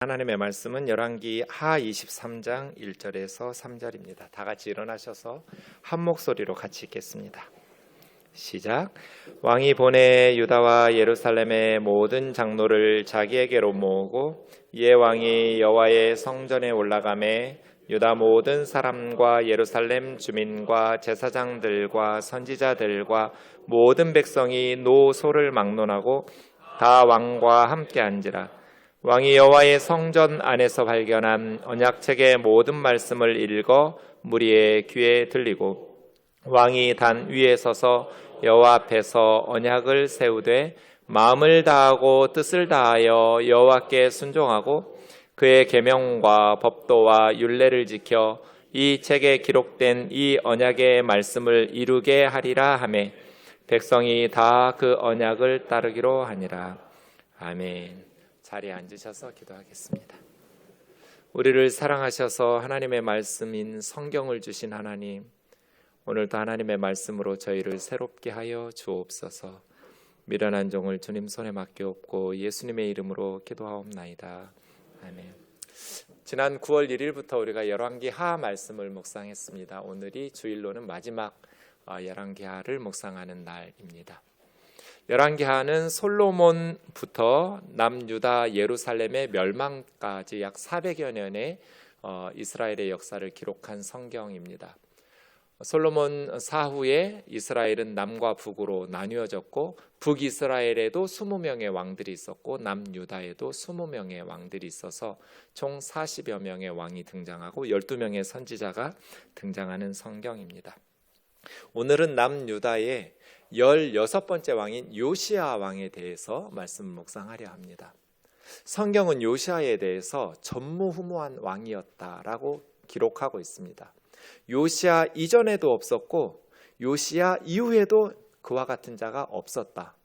하나님의 말씀은 열왕기 하 23장 1절에서 3절입니다. 다 같이 일어나셔서 한 목소리로 같이 읽겠습니다. 시작. 왕이 보내 유다와 예루살렘의 모든 장로를 자기에게로 모으고 이에 왕이 여호와의 성전에 올라가매 유다 모든 사람과 예루살렘 주민과 제사장들과 선지자들과 모든 백성이 노소를 막론하고 다 왕과 함께 앉으라. 왕이 여호와의 성전 안에서 발견한 언약책의 모든 말씀을 읽어 무리의 귀에 들리고 왕이 단 위에 서서 여호와 앞에서 언약을 세우되 마음을 다하고 뜻을 다하여 여호와께 순종하고 그의 계명과 법도와 율례를 지켜 이 책에 기록된 이 언약의 말씀을 이루게 하리라 하매 백성이 다 그 언약을 따르기로 하니라. 아멘. 자리에 앉으셔서 기도하겠습니다. 우리를 사랑하셔서 하나님의 말씀인 성경을 주신 하나님, 오늘도 하나님의 말씀으로 저희를 새롭게 하여 주옵소서. 미련한 종을 주님 손에 맡겨옵고 예수님의 이름으로 기도하옵나이다. 아멘. 지난 9월 1일부터 우리가 열왕기 하 말씀을 묵상했습니다. 오늘이 주일로는 마지막 열왕기 하를 묵상하는 날입니다. 열왕기하는 솔로몬부터 남유다 예루살렘의 멸망까지 약 400여 년의 이스라엘의 역사를 기록한 성경입니다. 솔로몬 사후에 이스라엘은 남과 북으로 나뉘어졌고 북이스라엘에도 20명의 왕들이 있었고 남유다에도 20명의 왕들이 있어서 총 40여 명의 왕이 등장하고 12명의 선지자가 등장하는 성경입니다. 오늘은 남유다의 16번째 왕인 요시야 왕에 대해서 말씀 묵상하려 합니다. 성경은 요시야에 대해서 전무후무한 왕이었다라고 기록하고 있습니다. 요시야 이전에도 없었고 요시야 이후에도 그와 같은 자가 없었다.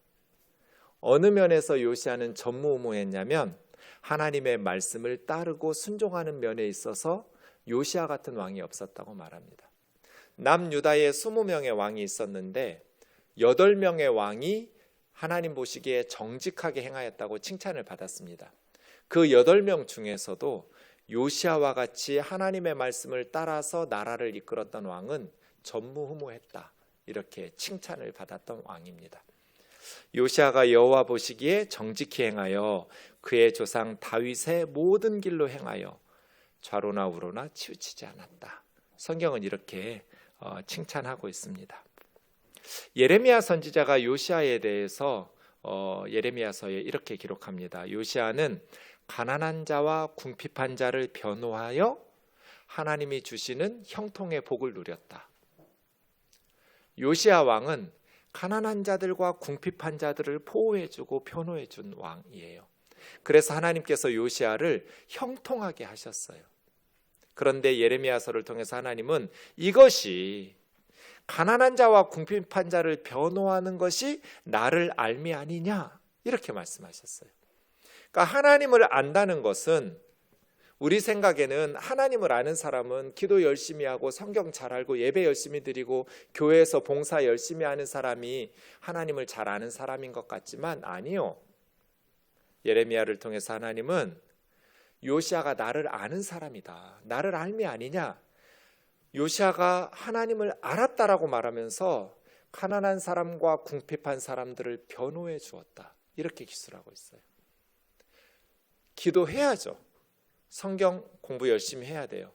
어느 면에서 요시야는 전무후무했냐면 하나님의 말씀을 따르고 순종하는 면에 있어서 요시야 같은 왕이 없었다고 말합니다. 남유다에 20명의 왕이 있었는데 8명의 왕이 하나님 보시기에 정직하게 행하였다고 칭찬을 받았습니다. 그 8명 중에서도 요시야와 같이 하나님의 말씀을 따라서 나라를 이끌었던 왕은 전무후무했다, 이렇게 칭찬을 받았던 왕입니다. 요시야가 여호와 보시기에 정직히 행하여 그의 조상 다윗의 모든 길로 행하여 좌로나 우로나 치우치지 않았다. 성경은 이렇게 칭찬하고 있습니다. 예레미야 선지자가 요시야에 대해서 예레미야서에 이렇게 기록합니다. 요시야는 가난한 자와 궁핍한 자를 변호하여 하나님이 주시는 형통의 복을 누렸다. 요시야 왕은 가난한 자들과 궁핍한 자들을 보호해주고 변호해준 왕이에요. 그래서 하나님께서 요시야를 형통하게 하셨어요. 그런데 예레미야서를 통해서 하나님은 이것이 가난한 자와 궁핍한 자를 변호하는 것이 나를 알미 아니냐, 이렇게 말씀하셨어요. 그러니까 하나님을 안다는 것은, 우리 생각에는 하나님을 아는 사람은 기도 열심히 하고 성경 잘 알고 예배 열심히 드리고 교회에서 봉사 열심히 하는 사람이 하나님을 잘 아는 사람인 것 같지만 아니요. 예레미야를 통해서 하나님은 요시야가 나를 아는 사람이다, 나를 알미 아니냐, 요시야가 하나님을 알았다라고 말하면서 가난한 사람과 궁핍한 사람들을 변호해 주었다, 이렇게 기술하고 있어요. 기도해야죠. 성경 공부 열심히 해야 돼요.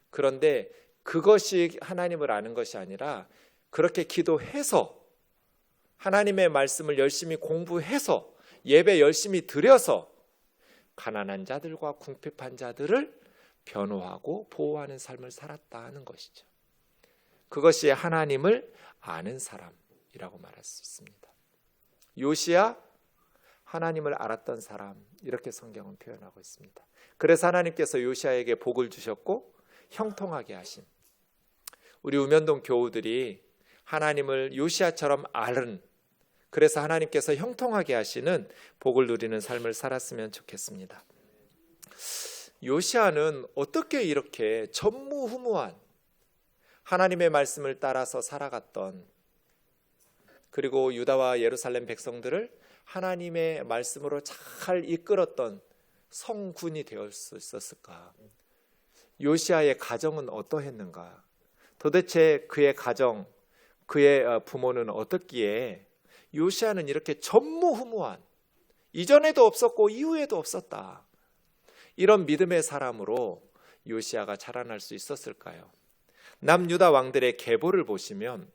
그런데 그것이 하나님을 아는 것이 아니라 그렇게 기도해서 하나님의 말씀을 열심히 공부해서 예배 열심히 드려서 가난한 자들과 궁핍한 자들을 변호하고 보호하는 삶을 살았다는 것이죠. 그것이 하나님을 아는 사람이라고 말할 수 있습니다. 요시야, 하나님을 알았던 사람, 이렇게 성경은 표현하고 있습니다. 그래서 하나님께서 요시야에게 복을 주셨고 형통하게 하신, 우리 우면동 교우들이 하나님을 요시야처럼 알은, 그래서 하나님께서 형통하게 하시는 복을 누리는 삶을 살았으면 좋겠습니다. 요시야는 어떻게 이렇게 전무후무한 하나님의 말씀을 따라서 살아갔던, 그리고 유다와 예루살렘 백성들을 하나님의 말씀으로 잘 이끌었던 성군이 되었을 수 있었을까? 요시아의 가정은 어떠했는가? 도대체 그의 가정, 그의 부모는 어떻기에 요시아는 이렇게 전무후무한, 이전에도 없었고 이후에도 없었다, 이런 믿음의 사람으로 요시아가 자라날 수 있었을까요? 남유다 왕들의 계보를 보시면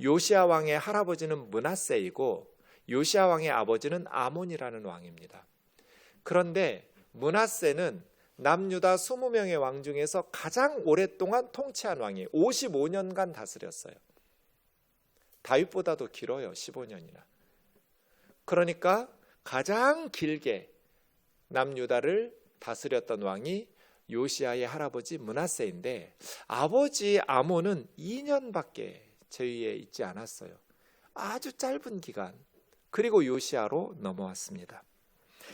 요시아 왕의 할아버지는 므낫세이고 요시아 왕의 아버지는 아몬이라는 왕입니다. 그런데 므낫세는 남유다 20명의 왕 중에서 가장 오랫동안 통치한 왕이에요. 55년간 다스렸어요. 다윗보다도 길어요. 15년이나. 그러니까 가장 길게 남유다를 다스렸던 왕이 요시아의 할아버지 므낫세인데, 아버지 아몬은 2년밖에 제위에 있지 않았어요. 아주 짧은 기간. 그리고 요시아로 넘어왔습니다.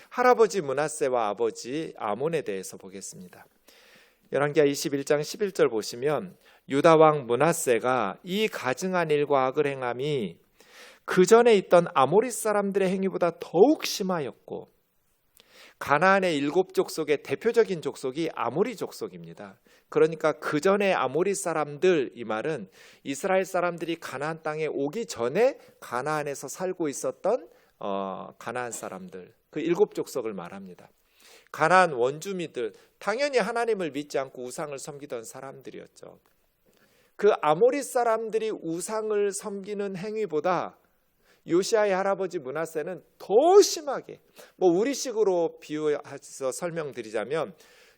할아버지 므낫세와 아버지 아몬에 대해서 보겠습니다. 열왕기하 21장 11절 보시면 유다 왕 므낫세가 이 가증한 일과 악을 행함이 그 전에 있던 아모리 사람들의 행위보다 더욱 심하였고, 가나안의 7족속의 대표적인 족속이 아모리 족속입니다. 그러니까 그 전에 아모리 사람들, 이 말은 이스라엘 사람들이 가나안 땅에 오기 전에 가나안에서 살고 있었던 가나안 사람들, 그 7족속을 말합니다. 가나안 원주민들, 당연히 하나님을 믿지 않고 우상을 섬기던 사람들이었죠. 그 아모리 사람들이 우상을 섬기는 행위보다 요시아의 할아버지 므낫세는 더 심하게, 우리식으로 비유해서 설명드리자면,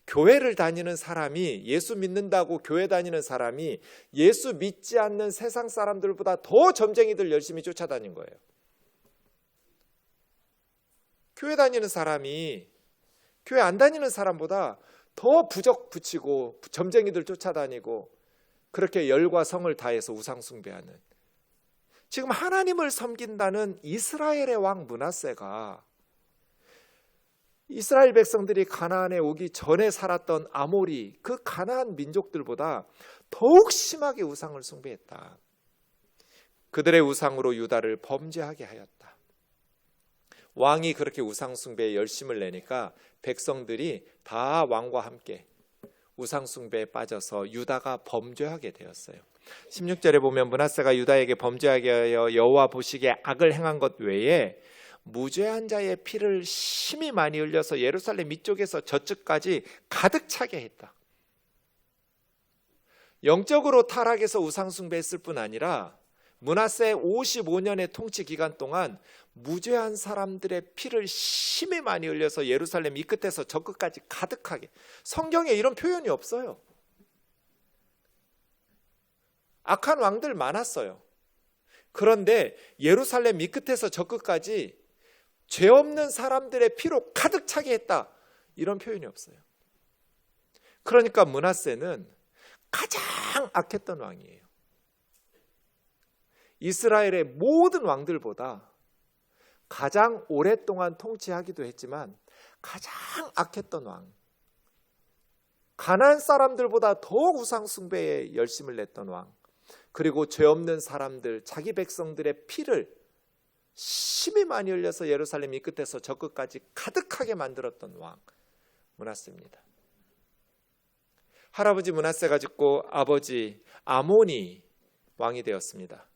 교회를 다니는 사람이, 예수 믿는다고 교회 다니는 사람이 예수 믿지 않는 세상 사람들보다 더 점쟁이들 열심히 쫓아다닌 거예요. 교회 다니는 사람이 교회 안 다니는 사람보다 더 부적 붙이고 점쟁이들 쫓아다니고 그렇게 열과 성을 다해서 우상 숭배하는, 지금 하나님을 섬긴다는 이스라엘의 왕 므낫세가 이스라엘 백성들이 가나안에 오기 전에 살았던 아모리, 그 가나안 민족들보다 더욱 심하게 우상을 숭배했다. 그들의 우상으로 유다를 범죄하게 하였다. 왕이 그렇게 우상 숭배에 열심을 내니까 백성들이 다 왕과 함께 우상 숭배에 빠져서 유다가 범죄하게 되었어요. 16절에 보면 므낫세가 유다에게 범죄하게 하여 여호와 보시기에 악을 행한 것 외에 무죄한 자의 피를 심히 많이 흘려서 예루살렘 이쪽에서 저쪽까지 가득 차게 했다. 영적으로 타락해서 우상 숭배했을 뿐 아니라 므낫세 55년의 통치 기간 동안 무죄한 사람들의 피를 심히 많이 흘려서 예루살렘 이 끝에서 저 끝까지 가득하게, 성경에 이런 표현이 없어요. 악한 왕들 많았어요. 그런데 예루살렘 이 끝에서 저 끝까지 죄 없는 사람들의 피로 가득 차게 했다, 이런 표현이 없어요. 그러니까 므낫세는 가장 악했던 왕이에요. 이스라엘의 모든 왕들보다 가장 오랫동안 통치하기도 했지만 가장 악했던 왕, 가나안 사람들보다 더 우상 숭배에 열심을 냈던 왕, 그리고 죄 없는 사람들, 자기 백성들의 피를 심히 많이 흘려서 예루살렘 이 끝에서 저 끝까지 가득하게 만들었던 왕 므낫세입니다. 할아버지 므낫세가 죽고 아버지 아몬이 왕이 되었습니다.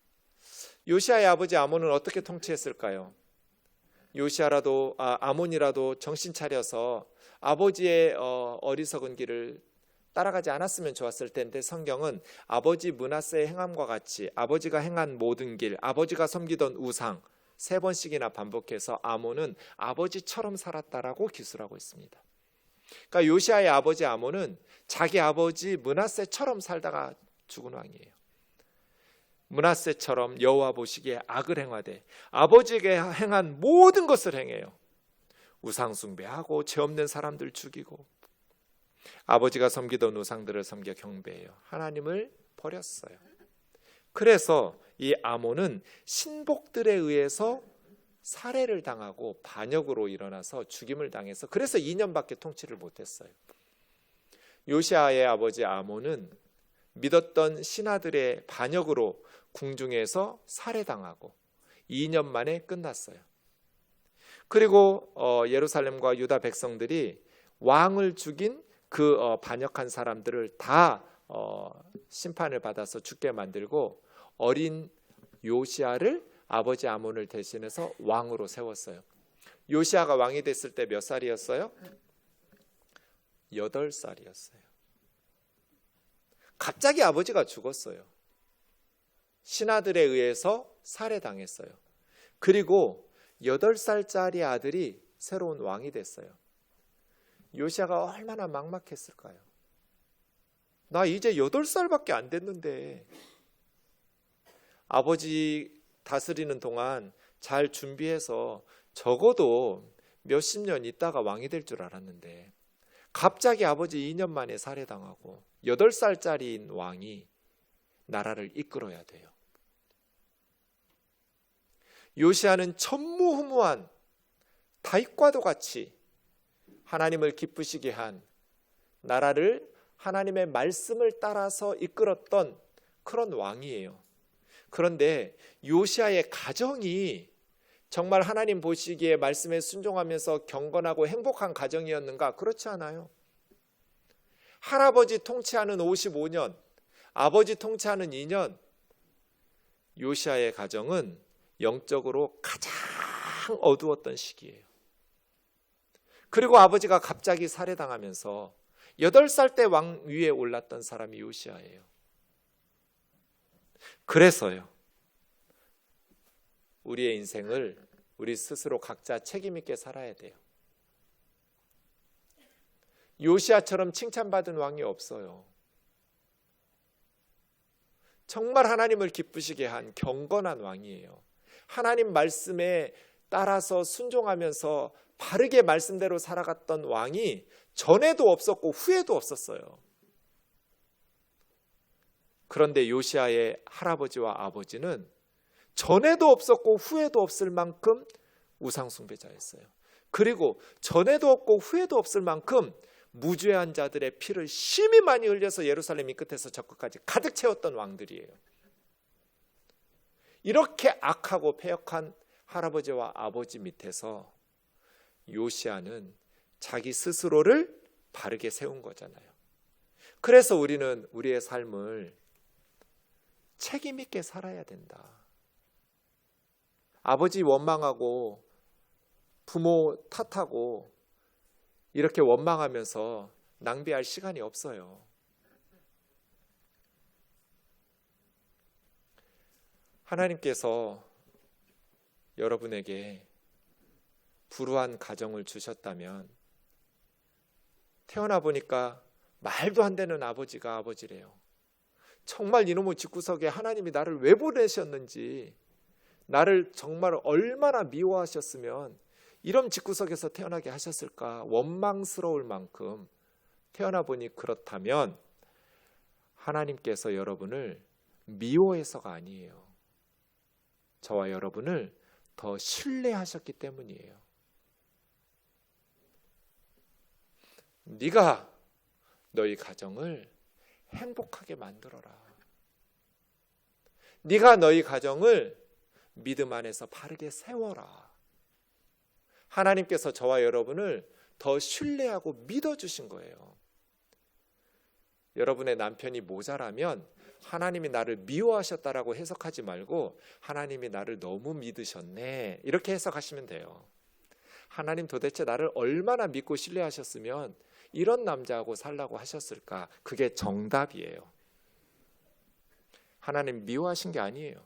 요시아의 아버지 아몬은 어떻게 통치했을까요? 아몬이라도 정신 차려서 아버지의 어리석은 길을 따라가지 않았으면 좋았을 텐데, 성경은 아버지 므낫세의 행함과 같이 아버지가 행한 모든 길, 아버지가 섬기던 우상 3번씩이나 반복해서 아몬은 아버지처럼 살았다라고 기술하고 있습니다. 그러니까 요시아의 아버지 아몬은 자기 아버지 므낫세처럼 살다가 죽은 왕이에요. 므낫세처럼 여호와 보시기에 악을 행하되 아버지에게 행한 모든 것을 행해요. 우상 숭배하고 죄 없는 사람들 죽이고, 아버지가 섬기던 우상들을 섬겨 경배해요. 하나님을 버렸어요. 그래서 이 아몬은 신복들에 의해서 살해를 당하고 반역으로 일어나서 죽임을 당해서, 그래서 2년밖에 통치를 못했어요. 요시아의 아버지 아몬은 믿었던 신하들의 반역으로 궁중에서 살해당하고 2년 만에 끝났어요. 그리고 예루살렘과 유다 백성들이 왕을 죽인 그 반역한 사람들을 다 심판을 받아서 죽게 만들고 어린 요시아를 아버지 아몬을 대신해서 왕으로 세웠어요. 요시아가 왕이 됐을 때 몇 살이었어요? 8살이었어요. 갑자기 아버지가 죽었어요. 신하들에 의해서 살해당했어요. 그리고 8살짜리 아들이 새로운 왕이 됐어요. 요시아가 얼마나 막막했을까요? 나 이제 8살밖에 안 됐는데 아버지 다스리는 동안 잘 준비해서 적어도 몇십 년 있다가 왕이 될 줄 알았는데 갑자기 아버지 2년 만에 살해당하고 8살짜리인 왕이 나라를 이끌어야 돼요. 요시아는 전무후무한 다윗과도 같이 하나님을 기쁘시게 한 나라를 하나님의 말씀을 따라서 이끌었던 그런 왕이에요. 그런데 요시아의 가정이 정말 하나님 보시기에 말씀에 순종하면서 경건하고 행복한 가정이었는가? 그렇지 않아요. 할아버지 통치하는 55년, 아버지 통치하는 2년, 요시아의 가정은 영적으로 가장 어두웠던 시기예요. 그리고 아버지가 갑자기 살해당하면서 8살 때 왕 위에 올랐던 사람이 요시아예요. 그래서요, 우리의 인생을 우리 스스로 각자 책임 있게 살아야 돼요. 요시아처럼 칭찬받은 왕이 없어요. 정말 하나님을 기쁘시게 한 경건한 왕이에요. 하나님 말씀에 따라서 순종하면서 바르게 말씀대로 살아갔던 왕이 전에도 없었고 후에도 없었어요. 그런데 요시아의 할아버지와 아버지는 전에도 없었고 후에도 없을 만큼 우상숭배자였어요. 그리고 전에도 없고 후에도 없을 만큼 무죄한 자들의 피를 심히 많이 흘려서 예루살렘 이 끝에서 저 끝까지 가득 채웠던 왕들이에요. 이렇게 악하고 패역한 할아버지와 아버지 밑에서 요시아는 자기 스스로를 바르게 세운 거잖아요. 그래서 우리는 우리의 삶을 책임 있게 살아야 된다. 아버지 원망하고 부모 탓하고 이렇게 원망하면서 낭비할 시간이 없어요. 하나님께서 여러분에게 불우한 가정을 주셨다면 태어나 보니까 말도 안 되는 아버지가 아버지래요. 정말 이놈의 집구석에 하나님이 나를 왜 보내셨는지, 나를 정말 얼마나 미워하셨으면 이런 집구석에서 태어나게 하셨을까 원망스러울 만큼 태어나 보니 그렇다면 하나님께서 여러분을 미워해서가 아니에요. 저와 여러분을 더 신뢰하셨기 때문이에요. 네가 너희 가정을 행복하게 만들어라. 네가 너희 가정을 믿음 안에서 바르게 세워라. 하나님께서 저와 여러분을 더 신뢰하고 믿어주신 거예요. 여러분의 남편이 모자라면 하나님이 나를 미워하셨다라고 해석하지 말고 하나님이 나를 너무 믿으셨네 이렇게 해석하시면 돼요. 하나님 도대체 나를 얼마나 믿고 신뢰하셨으면 이런 남자하고 살라고 하셨을까? 그게 정답이에요. 하나님 미워하신 게 아니에요.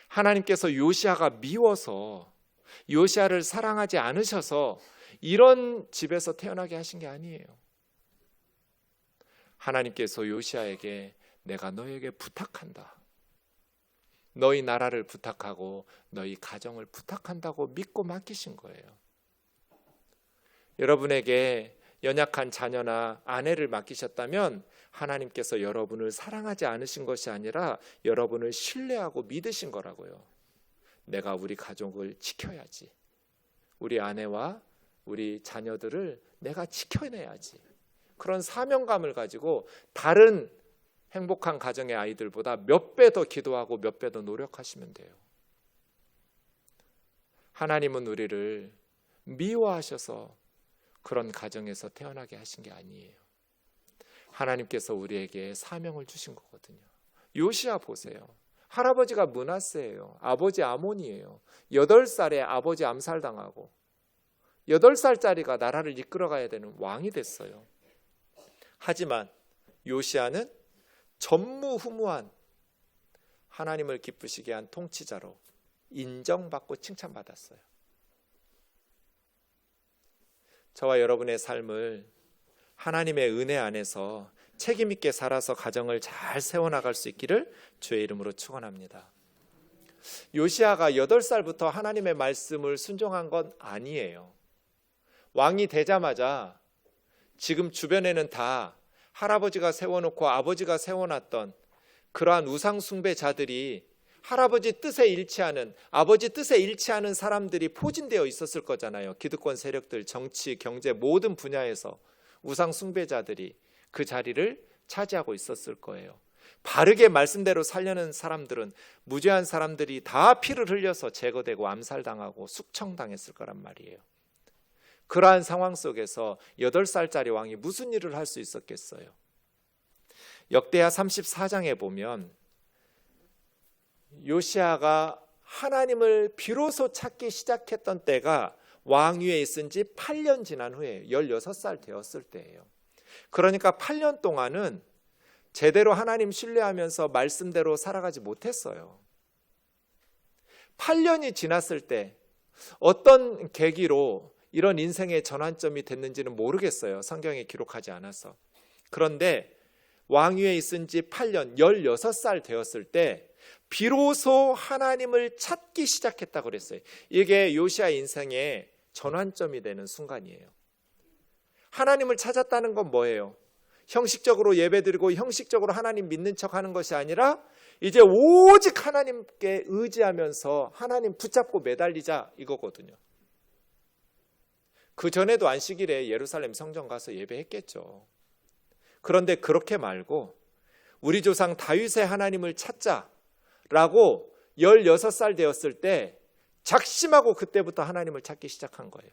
하나님께서 요시아가 미워서 요시아를 사랑하지 않으셔서 이런 집에서 태어나게 하신 게 아니에요. 하나님께서 요시아에게 내가 너에게 부탁한다. 너희 나라를 부탁하고 너희 가정을 부탁한다고 믿고 맡기신 거예요. 여러분에게 연약한 자녀나 아내를 맡기셨다면 하나님께서 여러분을 사랑하지 않으신 것이 아니라 여러분을 신뢰하고 믿으신 거라고요. 내가 우리 가족을 지켜야지. 우리 아내와 우리 자녀들을 내가 지켜내야지. 그런 사명감을 가지고 다른 행복한 가정의 아이들보다 몇 배 더 기도하고 몇 배 더 노력하시면 돼요. 하나님은 우리를 미워하셔서 그런 가정에서 태어나게 하신 게 아니에요. 하나님께서 우리에게 사명을 주신 거거든요. 요시야 보세요. 할아버지가 므낫세예요. 아버지 아몬이에요. 8살에 아버지 암살당하고 8살짜리가 나라를 이끌어가야 되는 왕이 됐어요. 하지만 요시야는 전무후무한 하나님을 기쁘시게 한 통치자로 인정받고 칭찬받았어요. 저와 여러분의 삶을 하나님의 은혜 안에서 책임 있게 살아서 가정을 잘 세워나갈 수 있기를 주의 이름으로 축원합니다. 요시야가 8살부터 하나님의 말씀을 순종한 건 아니에요. 왕이 되자마자 지금 주변에는 다 할아버지가 세워놓고 아버지가 세워놨던 그러한 우상 숭배자들이 할아버지 뜻에 일치하는, 아버지 뜻에 일치하는 사람들이 포진되어 있었을 거잖아요. 기득권 세력들, 정치, 경제 모든 분야에서 우상 숭배자들이 그 자리를 차지하고 있었을 거예요. 바르게 말씀대로 살려는 사람들은, 무죄한 사람들이 다 피를 흘려서 제거되고 암살당하고 숙청당했을 거란 말이에요. 그러한 상황 속에서 8살짜리 왕이 무슨 일을 할 수 있었겠어요? 역대하 34장에 보면 요시야가 하나님을 비로소 찾기 시작했던 때가 왕위에 있은 지 8년 지난 후에 16살 되었을 때예요. 그러니까 8년 동안은 제대로 하나님 신뢰하면서 말씀대로 살아가지 못했어요. 8년이 지났을 때 어떤 계기로 이런 인생의 전환점이 됐는지는 모르겠어요. 성경에 기록하지 않아서. 그런데 왕위에 있은 지 8년, 16살 되었을 때 비로소 하나님을 찾기 시작했다고 그랬어요. 이게 요시야 인생의 전환점이 되는 순간이에요. 하나님을 찾았다는 건 뭐예요? 형식적으로 예배드리고 형식적으로 하나님 믿는 척하는 것이 아니라 이제 오직 하나님께 의지하면서 하나님 붙잡고 매달리자 이거거든요. 그 전에도 안식일에 예루살렘 성전 가서 예배했겠죠. 그런데 그렇게 말고 우리 조상 다윗의 하나님을 찾자라고 16살 되었을 때 작심하고 그때부터 하나님을 찾기 시작한 거예요.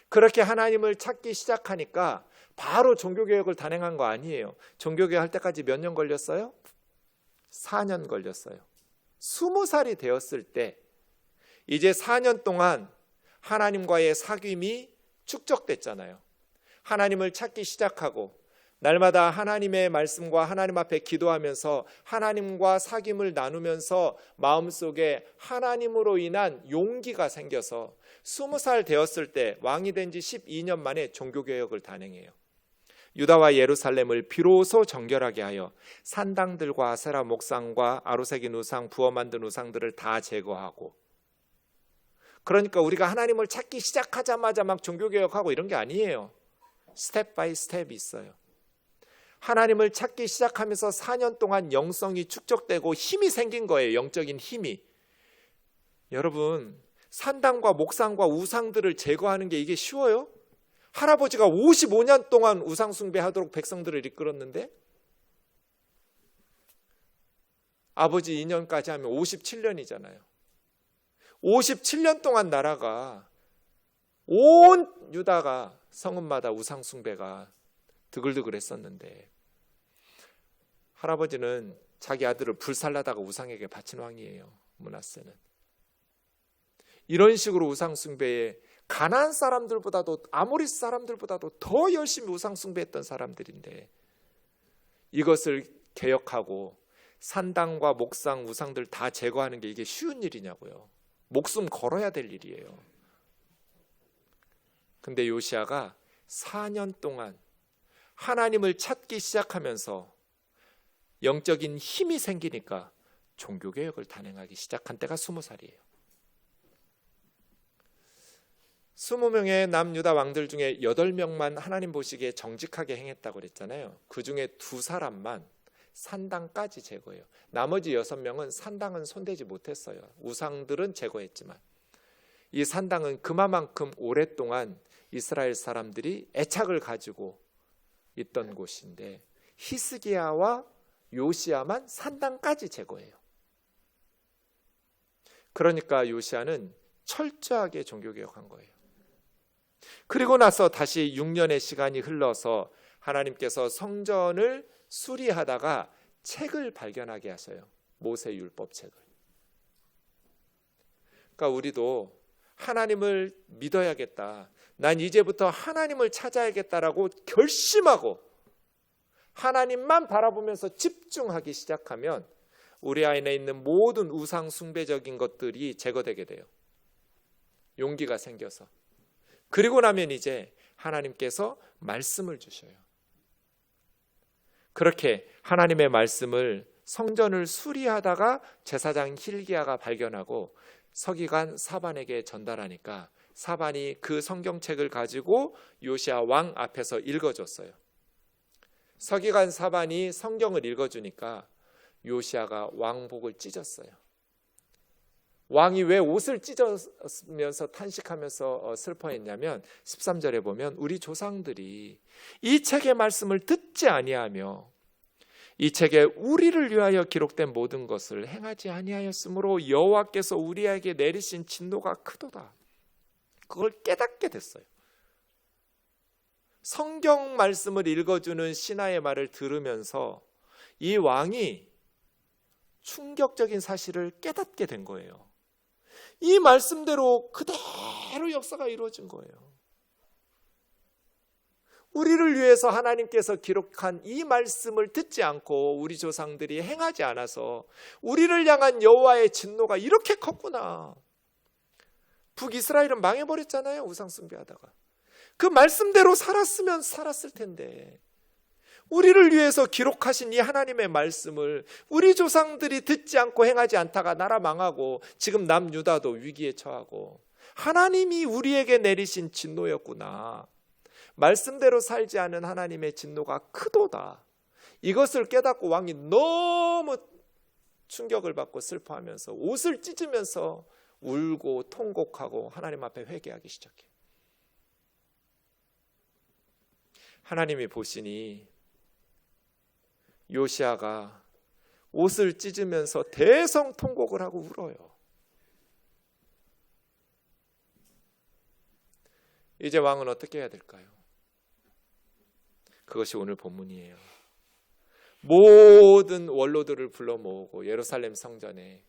그렇게 하나님을 찾기 시작하니까 바로 종교개혁을 단행한 거 아니에요. 종교개혁 할 때까지 몇 년 걸렸어요? 4년 걸렸어요. 20살이 되었을 때 이제 4년 동안 하나님과의 사귐이 축적됐잖아요. 하나님을 찾기 시작하고 날마다 하나님의 말씀과 하나님 앞에 기도하면서 하나님과 사귐을 나누면서 마음속에 하나님으로 인한 용기가 생겨서 20살 되었을 때 왕이 된 지 12년 만에 종교개혁을 단행해요. 유다와 예루살렘을 비로소 정결하게 하여 산당들과 아세라 목상과 아로새긴 우상, 부어 만든 우상들을 다 제거하고, 그러니까 우리가 하나님을 찾기 시작하자마자 막 종교개혁하고 이런 게 아니에요. 스텝 바이 스텝이 있어요. 하나님을 찾기 시작하면서 4년 동안 영성이 축적되고 힘이 생긴 거예요. 영적인 힘이. 여러분, 산당과 목상과 우상들을 제거하는 게 이게 쉬워요? 할아버지가 55년 동안 우상 숭배하도록 백성들을 이끌었는데 아버지 2년까지 하면 57년이잖아요. 57년 동안 나라가 온 유다가 성읍마다 우상 숭배가 드글드글 했었는데 할아버지는 자기 아들을 불살라다가 우상에게 바친 왕이에요. 므낫세는. 이런 식으로 우상 숭배에 가나안 사람들보다도 아모리 사람들보다도 더 열심히 우상 숭배했던 사람들인데 이것을 개혁하고 산당과 목상, 우상들 다 제거하는 게 이게 쉬운 일이냐고요. 목숨 걸어야 될 일이에요. 근데 요시야가 4년 동안 하나님을 찾기 시작하면서 영적인 힘이 생기니까 종교개혁을 단행하기 시작한 때가 20살이에요. 20명의 남유다 왕들 중에 8명만 하나님 보시기에 정직하게 행했다고 그랬잖아요. 그 중에 2사람만 산당까지 제거해요. 나머지 6명은 산당은 손대지 못했어요. 우상들은 제거했지만 이 산당은 그만큼 오랫동안 이스라엘 사람들이 애착을 가지고 있던 곳인데 히스기야와 요시야만 산당까지 제거해요. 그러니까 요시야는 철저하게 종교개혁한 거예요. 그리고 나서 다시 6년의 시간이 흘러서 하나님께서 성전을 수리하다가 책을 발견하게 하셔요. 모세 율법 책을. 그러니까 우리도 하나님을 믿어야겠다, 난 이제부터 하나님을 찾아야겠다라고 결심하고 하나님만 바라보면서 집중하기 시작하면 우리 안에 있는 모든 우상 숭배적인 것들이 제거되게 돼요. 용기가 생겨서. 그리고 나면 이제 하나님께서 말씀을 주셔요. 그렇게 하나님의 말씀을 성전을 수리하다가 제사장 hil기야가 발견하고 서기관 사반에게 전달하니까 사반이 그 성경책을 가지고 요시야 왕 앞에서 읽어줬어요. 서기관 사반이 성경을 읽어주니까 요시야가 왕복을 찢었어요. 왕이 왜 옷을 찢으면서 탄식하면서 슬퍼했냐면 13절에 보면 우리 조상들이 이 책의 말씀을 듣지 아니하며 이 책에 우리를 위하여 기록된 모든 것을 행하지 아니하였으므로 여호와께서 우리에게 내리신 진노가 크도다. 그걸 깨닫게 됐어요. 성경 말씀을 읽어주는 신하의 말을 들으면서 이 왕이 충격적인 사실을 깨닫게 된 거예요. 이 말씀대로 그대로 역사가 이루어진 거예요. 우리를 위해서 하나님께서 기록한 이 말씀을 듣지 않고 우리 조상들이 행하지 않아서 우리를 향한 여호와의 진노가 이렇게 컸구나. 북이스라엘은 망해버렸잖아요. 우상 숭배하다가. 그 말씀대로 살았으면 살았을 텐데 우리를 위해서 기록하신 이 하나님의 말씀을 우리 조상들이 듣지 않고 행하지 않다가 나라 망하고 지금 남유다도 위기에 처하고 하나님이 우리에게 내리신 진노였구나. 말씀대로 살지 않은 하나님의 진노가 크도다. 이것을 깨닫고 왕이 너무 충격을 받고 슬퍼하면서 옷을 찢으면서 울고 통곡하고 하나님 앞에 회개하기 시작해요. 하나님이 보시니 요시야가 옷을 찢으면서 대성통곡을 하고 울어요. 이제 왕은 어떻게 해야 될까요? 그것이 오늘 본문이에요. 모든 원로들을 불러 모으고 예루살렘 성전에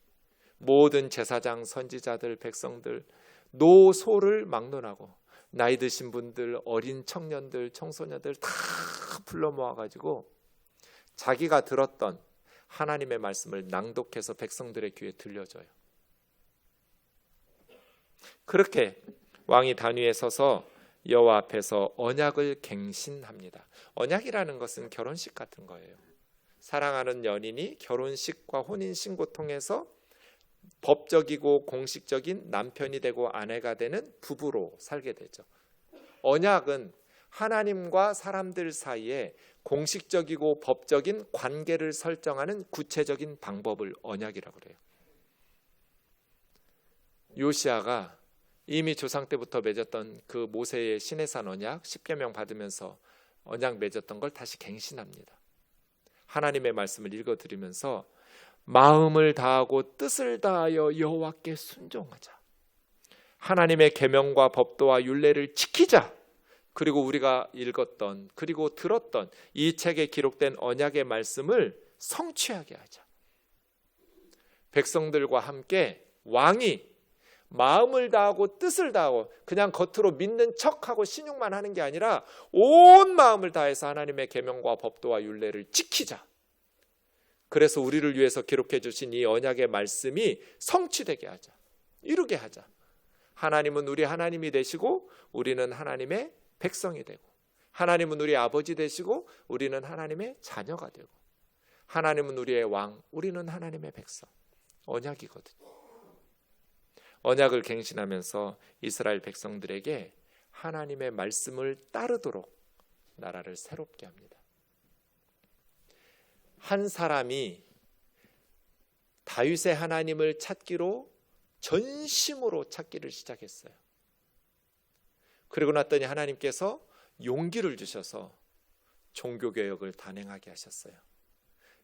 모든 제사장, 선지자들, 백성들, 노소를 막론하고 나이 드신 분들, 어린 청년들, 청소년들 다 불러 모아가지고 자기가 들었던 하나님의 말씀을 낭독해서 백성들의 귀에 들려줘요. 그렇게 왕이 단위에 서서 여호와 앞에서 언약을 갱신합니다. 언약이라는 것은 결혼식 같은 거예요. 사랑하는 연인이 결혼식과 혼인신고 통해서 법적이고 공식적인 남편이 되고 아내가 되는 부부로 살게 되죠. 언약은 하나님과 사람들 사이에 공식적이고 법적인 관계를 설정하는 구체적인 방법을 언약이라고 그래요. 요시야가 이미 조상 때부터 맺었던 그 모세의 시내산 언약 10계명 받으면서 언약 맺었던 걸 다시 갱신합니다. 하나님의 말씀을 읽어드리면서 마음을 다하고 뜻을 다하여 여호와께 순종하자. 하나님의 계명과 법도와 율례를 지키자. 그리고 우리가 읽었던 그리고 들었던 이 책에 기록된 언약의 말씀을 성취하게 하자. 백성들과 함께 왕이 마음을 다하고 뜻을 다하고 그냥 겉으로 믿는 척하고 신용만 하는 게 아니라 온 마음을 다해서 하나님의 계명과 법도와 율례를 지키자. 그래서 우리를 위해서 기록해 주신 이 언약의 말씀이 성취되게 하자. 이루게 하자. 하나님은 우리 하나님이 되시고 우리는 하나님의 백성이 되고 하나님은 우리 아버지 되시고 우리는 하나님의 자녀가 되고 하나님은 우리의 왕, 우리는 하나님의 백성. 언약이거든요. 언약을 갱신하면서 이스라엘 백성들에게 하나님의 말씀을 따르도록 나라를 새롭게 합니다. 한 사람이 다윗의 하나님을 찾기로 전심으로 찾기를 시작했어요. 그리고 났더니 하나님께서 용기를 주셔서 종교개혁을 단행하게 하셨어요.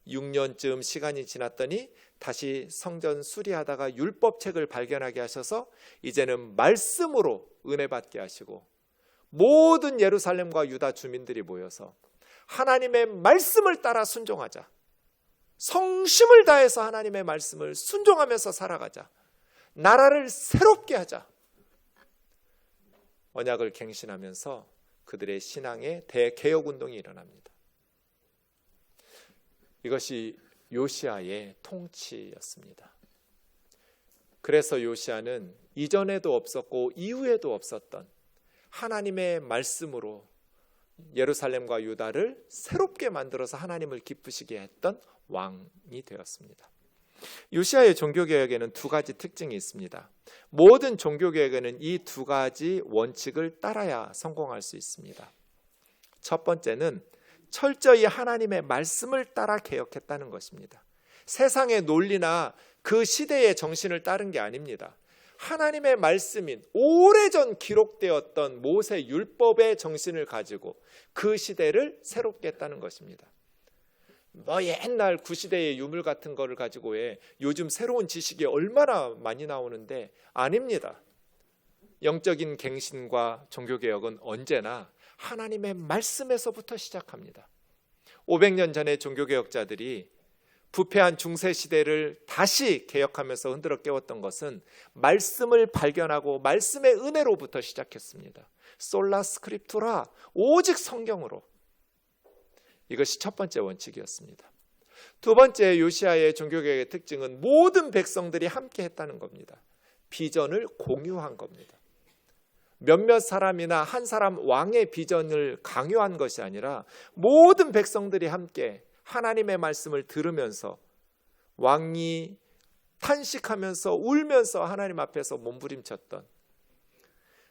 6년쯤 시간이 지났더니 다시 성전 수리하다가 율법책을 발견하게 하셔서 이제는 말씀으로 은혜 받게 하시고 모든 예루살렘과 유다 주민들이 모여서 하나님의 말씀을 따라 순종하자. 성심을 다해서 하나님의 말씀을 순종하면서 살아가자. 나라를 새롭게 하자. 언약을 갱신하면서 그들의 신앙의 대개혁운동이 일어납니다. 이것이 요시야의 통치였습니다. 그래서 요시야는 이전에도 없었고 이후에도 없었던 하나님의 말씀으로 예루살렘과 유다를 새롭게 만들어서 하나님을 기쁘시게 했던 왕이 되었습니다. 요시야의 종교개혁에는 두 가지 특징이 있습니다. 모든 종교개혁에는 이 두 가지 원칙을 따라야 성공할 수 있습니다. 첫 번째는 철저히 하나님의 말씀을 따라 개혁했다는 것입니다. 세상의 논리나 그 시대의 정신을 따른 게 아닙니다. 하나님의 말씀인 오래전 기록되었던 모세 율법의 정신을 가지고 그 시대를 새롭게 했다는 것입니다. 옛날 구시대의 유물 같은 거를 가지고 해 요즘 새로운 지식이 얼마나 많이 나오는데 아닙니다. 영적인 갱신과 종교개혁은 언제나 하나님의 말씀에서부터 시작합니다. 500년 전에 종교개혁자들이 부패한 중세시대를 다시 개혁하면서 흔들어 깨웠던 것은 말씀을 발견하고 말씀의 은혜로부터 시작했습니다. 솔라 스크립투라, 오직 성경으로. 이것이 첫 번째 원칙이었습니다. 두 번째 요시야의 종교개혁의 특징은 모든 백성들이 함께 했다는 겁니다. 비전을 공유한 겁니다. 몇몇 사람이나 한 사람 왕의 비전을 강요한 것이 아니라 모든 백성들이 함께 하나님의 말씀을 들으면서 왕이 탄식하면서 울면서 하나님 앞에서 몸부림쳤던,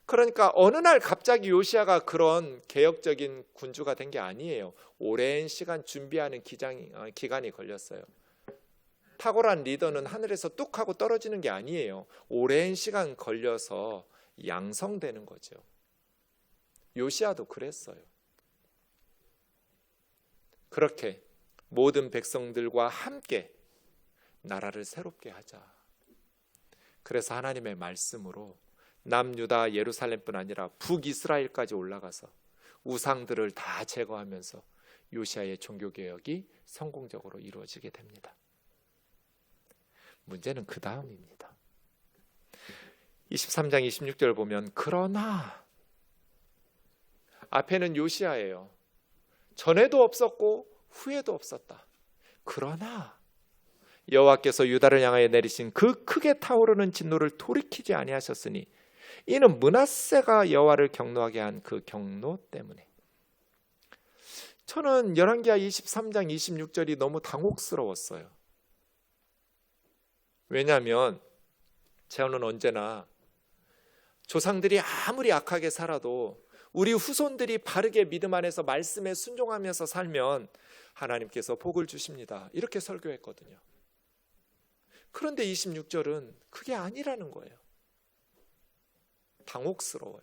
그러니까 어느 날 갑자기 요시야가 그런 개혁적인 군주가 된 게 아니에요. 오랜 시간 준비하는 기간이 걸렸어요. 탁월한 리더는 하늘에서 뚝 하고 떨어지는 게 아니에요. 오랜 시간 걸려서 양성되는 거죠. 요시야도 그랬어요. 그렇게 모든 백성들과 함께 나라를 새롭게 하자. 그래서 하나님의 말씀으로 남유다 예루살렘뿐 아니라 북이스라엘까지 올라가서 우상들을 다 제거하면서 요시야의 종교개혁이 성공적으로 이루어지게 됩니다. 문제는 그 다음입니다. 23장 26절 보면 그러나, 앞에는 요시야예요. 전에도 없었고 후에도 없었다. 그러나 여호와께서 유다를 향하여 내리신 그 크게 타오르는 진노를 돌이키지 아니하셨으니 이는 므낫세가 여호와를 경노하게 한 그 경노 때문에. 저는 열왕기하 23장 26절이 너무 당혹스러웠어요. 왜냐하면 저는 언제나 조상들이 아무리 악하게 살아도 우리 후손들이 바르게 믿음 안에서 말씀에 순종하면서 살면 하나님께서 복을 주십니다, 이렇게 설교했거든요. 그런데 26절은 그게 아니라는 거예요. 당혹스러워요.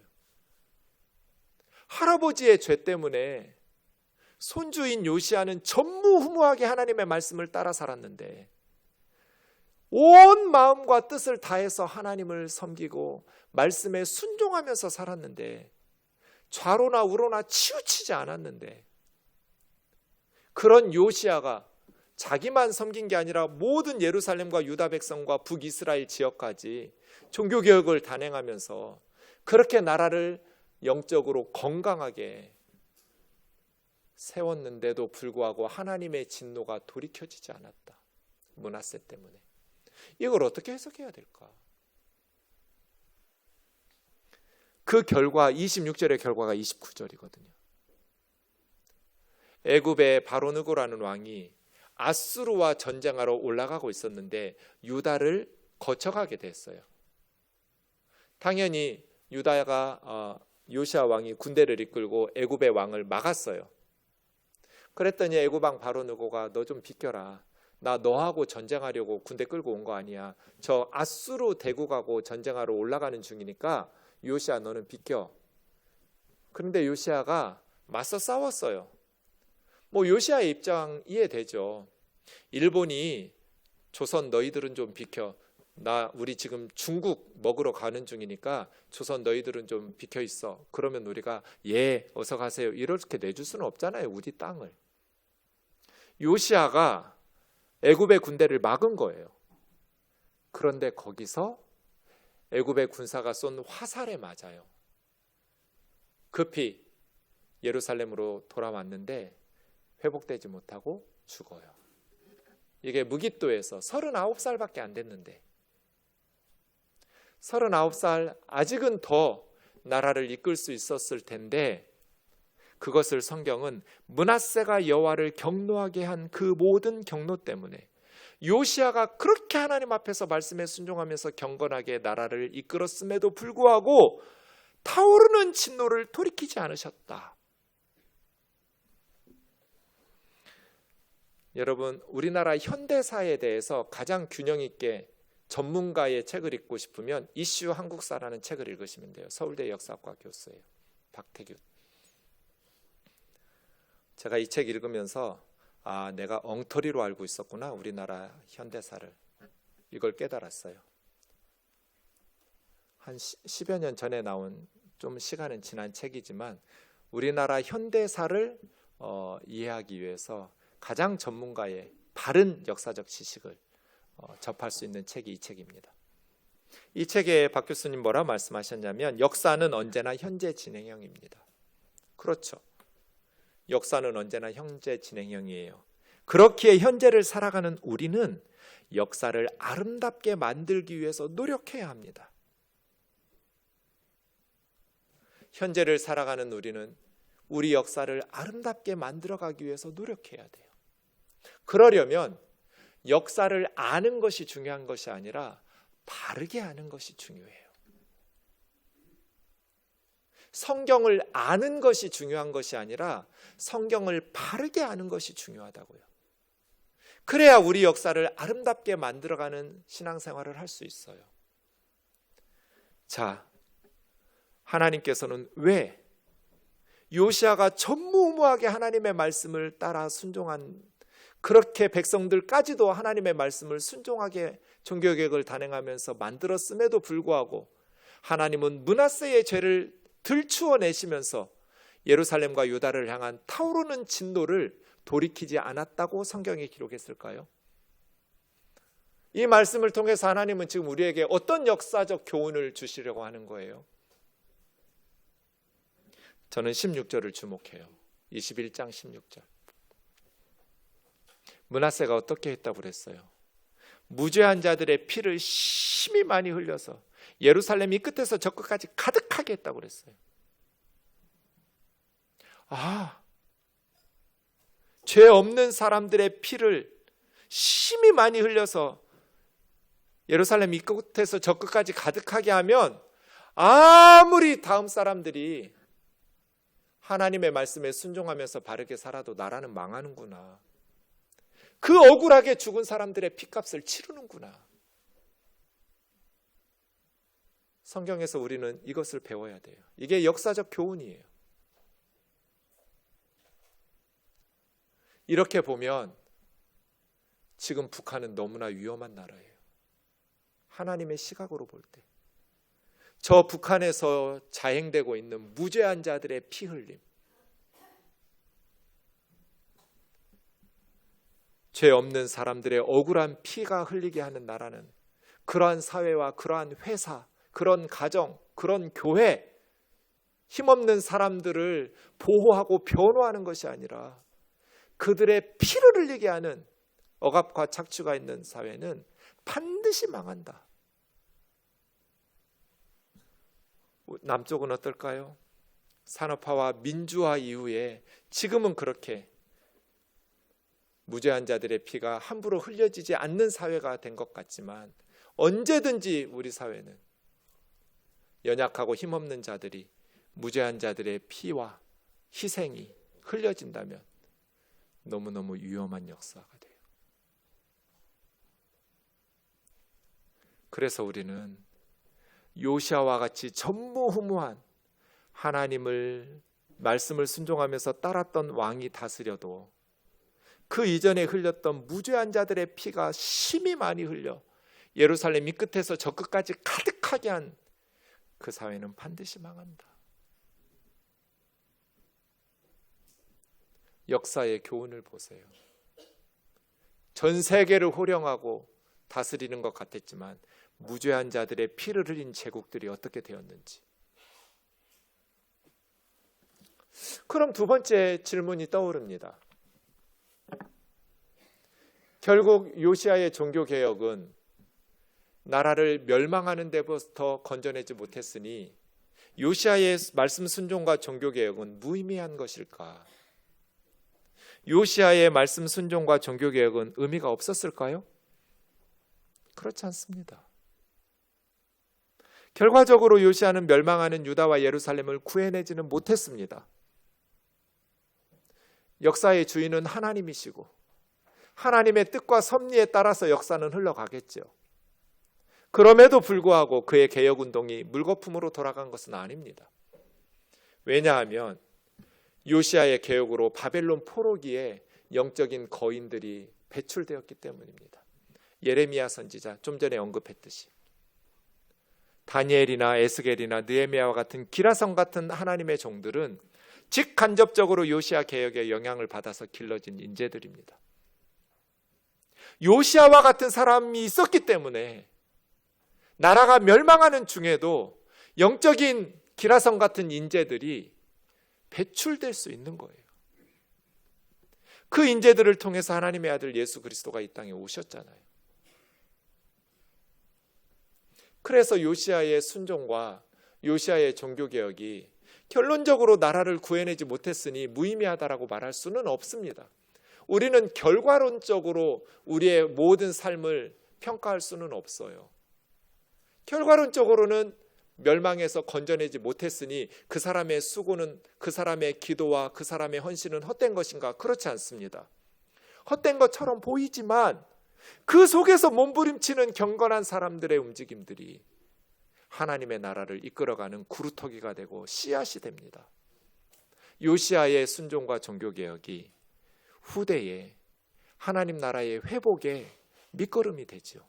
할아버지의 죄 때문에 손주인 요시야는 전무후무하게 하나님의 말씀을 따라 살았는데 온 마음과 뜻을 다해서 하나님을 섬기고 말씀에 순종하면서 살았는데, 좌로나 우로나 치우치지 않았는데, 그런 요시야가 자기만 섬긴 게 아니라 모든 예루살렘과 유다 백성과 북이스라엘 지역까지 종교개혁을 단행하면서 그렇게 나라를 영적으로 건강하게 세웠는데도 불구하고 하나님의 진노가 돌이켜지지 않았다. 므낫세 때문에. 이걸 어떻게 해석해야 될까? 그 결과, 26절의 결과가 29절이거든요. 애굽의 바로느고라는 왕이 아수르와 전쟁하러 올라가고 있었는데 유다를 거쳐가게 됐어요. 당연히 유다가 요시야 왕이 군대를 이끌고 애굽의 왕을 막았어요. 그랬더니 애굽 왕 바로느고가 너 좀 비켜라. 나 너하고 전쟁하려고 군대 끌고 온 거 아니야. 저 아수르 대국하고 전쟁하러 올라가는 중이니까 요시야 너는 비켜. 그런데 요시야가 맞서 싸웠어요. 요시야의 입장 이해되죠. 일본이 조선 너희들은 좀 비켜. 우리 지금 중국 먹으러 가는 중이니까 조선 너희들은 좀 비켜 있어. 그러면 우리가 예, 어서 가세요. 이렇게 내줄 수는 없잖아요. 우리 땅을. 요시아가 애굽의 군대를 막은 거예요. 그런데 거기서 애굽의 군사가 쏜 화살에 맞아요. 급히 예루살렘으로 돌아왔는데 회복되지 못하고 죽어요. 이게 무깃도에서 39살밖에 안 됐는데 39살 아직은 더 나라를 이끌 수 있었을 텐데 그것을 성경은 므낫세가 여호와를 경노하게 한 그 모든 경노 때문에 요시아가 그렇게 하나님 앞에서 말씀에 순종하면서 경건하게 나라를 이끌었음에도 불구하고 타오르는 진노를 돌이키지 않으셨다. 여러분, 우리나라 현대사에 대해서 가장 균형 있게 전문가의 책을 읽고 싶으면 이슈 한국사라는 책을 읽으시면 돼요. 서울대 역사학과 교수예요. 박태균. 제가 이 책 읽으면서 내가 엉터리로 알고 있었구나. 우리나라 현대사를. 이걸 깨달았어요. 한 10여 년 전에 나온 좀 시간은 지난 책이지만 우리나라 현대사를 이해하기 위해서 가장 전문가의 바른 역사적 지식을 접할 수 있는 책이 이 책입니다. 이 책에 박 교수님 뭐라 말씀하셨냐면 역사는 언제나 현재 진행형입니다. 그렇죠. 역사는 언제나 현재 진행형이에요. 그렇기에 현재를 살아가는 우리는 역사를 아름답게 만들기 위해서 노력해야 합니다. 현재를 살아가는 우리는 우리 역사를 아름답게 만들어가기 위해서 노력해야 돼요. 그러려면 역사를 아는 것이 중요한 것이 아니라 바르게 아는 것이 중요해요. 성경을 아는 것이 중요한 것이 아니라 성경을 바르게 아는 것이 중요하다고요. 그래야 우리 역사를 아름답게 만들어가는 신앙생활을 할 수 있어요. 자, 하나님께서는 왜 요시아가 전무후무하게 하나님의 말씀을 따라 순종한 그렇게 백성들까지도 하나님의 말씀을 순종하게 종교개혁을 단행하면서 만들었음에도 불구하고 하나님은 므낫세의 죄를 들추어내시면서 예루살렘과 유다를 향한 타오르는 진노를 돌이키지 않았다고 성경에 기록했을까요? 이 말씀을 통해서 하나님은 지금 우리에게 어떤 역사적 교훈을 주시려고 하는 거예요? 저는 16절을 주목해요. 21장 16절. 므낫세가 어떻게 했다고 그랬어요? 무죄한 자들의 피를 심히 많이 흘려서 예루살렘 이 끝에서 저 끝까지 가득하게 했다고 그랬어요. 죄 없는 사람들의 피를 심히 많이 흘려서 예루살렘 이 끝에서 저 끝까지 가득하게 하면 아무리 다음 사람들이 하나님의 말씀에 순종하면서 바르게 살아도 나라는 망하는구나. 그 억울하게 죽은 사람들의 피값을 치르는구나. 성경에서 우리는 이것을 배워야 돼요. 이게 역사적 교훈이에요. 이렇게 보면 지금 북한은 너무나 위험한 나라예요. 하나님의 시각으로 볼 때. 저 북한에서 자행되고 있는 무죄한 자들의 피 흘림, 죄 없는 사람들의 억울한 피가 흘리게 하는 나라는 그러한 사회와 그러한 회사, 그런 가정, 그런 교회, 힘없는 사람들을 보호하고 변호하는 것이 아니라 그들의 피를 흘리게 하는 억압과 착취가 있는 사회는 반드시 망한다. 남쪽은 어떨까요? 산업화와 민주화 이후에 지금은 그렇게 무죄한 자들의 피가 함부로 흘려지지 않는 사회가 된 것 같지만 언제든지 우리 사회는 연약하고 힘없는 자들이 무죄한 자들의 피와 희생이 흘려진다면 너무너무 위험한 역사가 돼요. 그래서 우리는 요시아와 같이 전무후무한 하나님을 말씀을 순종하면서 따랐던 왕이 다스려도 그 이전에 흘렸던 무죄한 자들의 피가 심히 많이 흘려 예루살렘 이 끝에서 저 끝까지 가득하게 한 그 사회는 반드시 망한다. 역사의 교훈을 보세요. 전 세계를 호령하고 다스리는 것 같았지만 무죄한 자들의 피를 흘린 제국들이 어떻게 되었는지. 그럼 두 번째 질문이 떠오릅니다. 결국 요시야의 종교개혁은 나라를 멸망하는 데부터 건져내지 못했으니 요시야의 말씀 순종과 종교개혁은 무의미한 것일까? 요시야의 말씀 순종과 종교개혁은 의미가 없었을까요? 그렇지 않습니다. 결과적으로 요시야는 멸망하는 유다와 예루살렘을 구해내지는 못했습니다. 역사의 주인은 하나님이시고 하나님의 뜻과 섭리에 따라서 역사는 흘러가겠죠. 그럼에도 불구하고 그의 개혁운동이 물거품으로 돌아간 것은 아닙니다. 왜냐하면 요시야의 개혁으로 바벨론 포로기에 영적인 거인들이 배출되었기 때문입니다. 예레미야 선지자 좀 전에 언급했듯이 다니엘이나 에스겔이나 느헤미야와 같은 기라성 같은 하나님의 종들은 직간접적으로 요시야 개혁의 영향을 받아서 길러진 인재들입니다. 요시야와 같은 사람이 있었기 때문에 나라가 멸망하는 중에도 영적인 기라성 같은 인재들이 배출될 수 있는 거예요. 그 인재들을 통해서 하나님의 아들 예수 그리스도가 이 땅에 오셨잖아요. 그래서 요시야의 순종과 요시야의 종교개혁이 결론적으로 나라를 구해내지 못했으니 무의미하다라고 말할 수는 없습니다. 우리는 결과론적으로 우리의 모든 삶을 평가할 수는 없어요. 결과론적으로는 멸망에서 건져내지 못했으니 그 사람의 수고는, 그 사람의 기도와 그 사람의 헌신은 헛된 것인가? 그렇지 않습니다. 헛된 것처럼 보이지만 그 속에서 몸부림치는 경건한 사람들의 움직임들이 하나님의 나라를 이끌어가는 구루터기가 되고 씨앗이 됩니다. 요시야의 순종과 종교개혁이 후대에 하나님 나라의 회복의 밑거름이 되죠.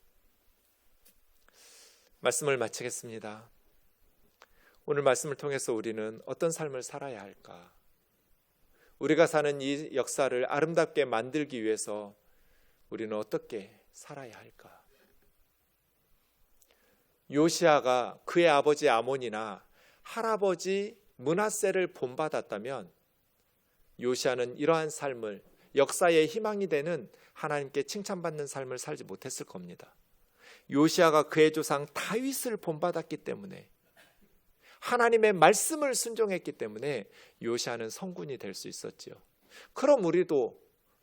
말씀을 마치겠습니다. 오늘 말씀을 통해서 우리는 어떤 삶을 살아야 할까? 우리가 사는 이 역사를 아름답게 만들기 위해서 우리는 어떻게 살아야 할까? 요시야가 그의 아버지 아몬이나 할아버지 므낫세를 본받았다면 요시야는 이러한 삶을, 역사의 희망이 되는 하나님께 칭찬받는 삶을 살지 못했을 겁니다. 요시야가 그의 조상 다윗을 본받았기 때문에, 하나님의 말씀을 순종했기 때문에 요시야는 성군이 될 수 있었지요. 그럼 우리도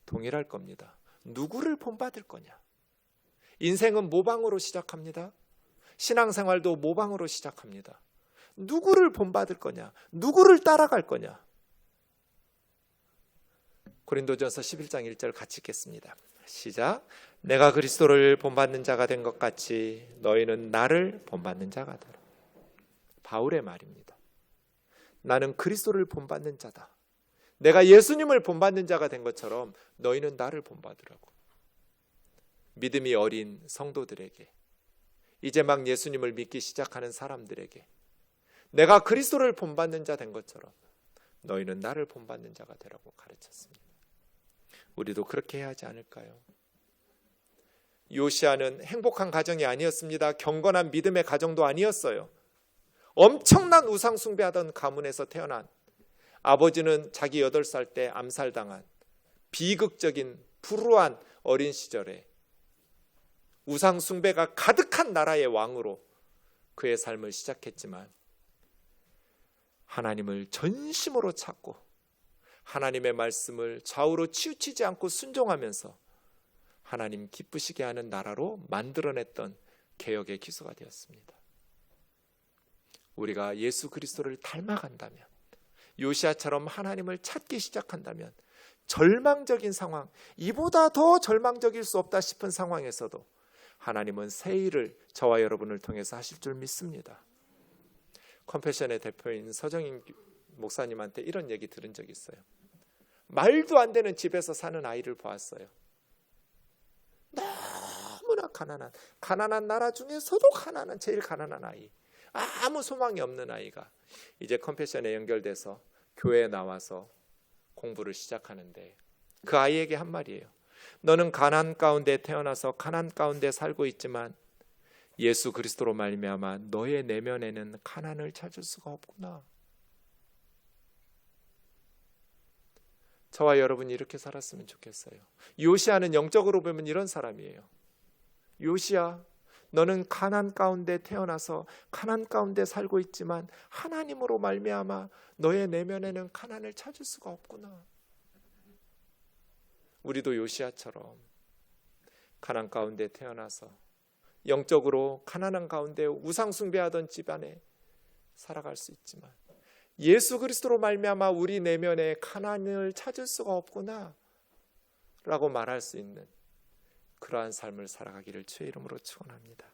동일할 겁니다. 누구를 본받을 거냐? 인생은 모방으로 시작합니다. 신앙생활도 모방으로 시작합니다. 누구를 본받을 거냐? 누구를 따라갈 거냐? 고린도전서 11장 1절 같이 읽겠습니다. 시작. 내가 그리스도를 본받는 자가 된 것 같이 너희는 나를 본받는 자가 되라. 바울의 말입니다. 나는 그리스도를 본받는 자다. 내가 예수님을 본받는 자가 된 것처럼 너희는 나를 본받으라고. 믿음이 어린 성도들에게, 이제 막 예수님을 믿기 시작하는 사람들에게 내가 그리스도를 본받는 자 된 것처럼 너희는 나를 본받는 자가 되라고 가르쳤습니다. 우리도 그렇게 해야 하지 않을까요? 요시야는 행복한 가정이 아니었습니다. 경건한 믿음의 가정도 아니었어요. 엄청난 우상 숭배하던 가문에서 태어난, 아버지는 자기 8살 때 암살당한 비극적인 불우한 어린 시절에 우상 숭배가 가득한 나라의 왕으로 그의 삶을 시작했지만 하나님을 전심으로 찾고 하나님의 말씀을 좌우로 치우치지 않고 순종하면서 하나님 기쁘시게 하는 나라로 만들어냈던 개혁의 기초가 되었습니다. 우리가 예수 그리스도를 닮아간다면, 요시야처럼 하나님을 찾기 시작한다면 절망적인 상황, 이보다 더 절망적일 수 없다 싶은 상황에서도 하나님은 새 일을 저와 여러분을 통해서 하실 줄 믿습니다. 컴패션의 대표인 서정인 목사님한테 이런 얘기 들은 적이 있어요. 말도 안 되는 집에서 사는 아이를 보았어요. 너무나 너무나 가난한 나라 중에서도 제일 가난한 아이, 아무 소망이 없는 아이가 이제 컴패션에 연결돼서 교회에 나와서 공부를 시작하는데 그 아이에게 한 말이에요. 너는 가난 가운데 태어나서 가난 가운데 살고 있지만 예수 그리스도로 말미암아 너의 내면에는 가난을 찾을 수가 없구나. 저와 여러분이 이렇게 살았으면 좋겠어요. 요시아는 영적으로 보면 이런 사람이에요. 요시아, 너는 가난 가운데 태어나서 가난 가운데 살고 있지만 하나님으로 말미암아 너의 내면에는 가난을 찾을 수가 없구나. 우리도 요시아처럼 가난 가운데 태어나서 영적으로 가난한 가운데 우상 숭배하던 집안에 살아갈 수 있지만 예수 그리스도로 말미암아 우리 내면에 가난을 찾을 수가 없구나 라고 말할 수 있는 그러한 삶을 살아가기를 주의 이름으로 축원합니다.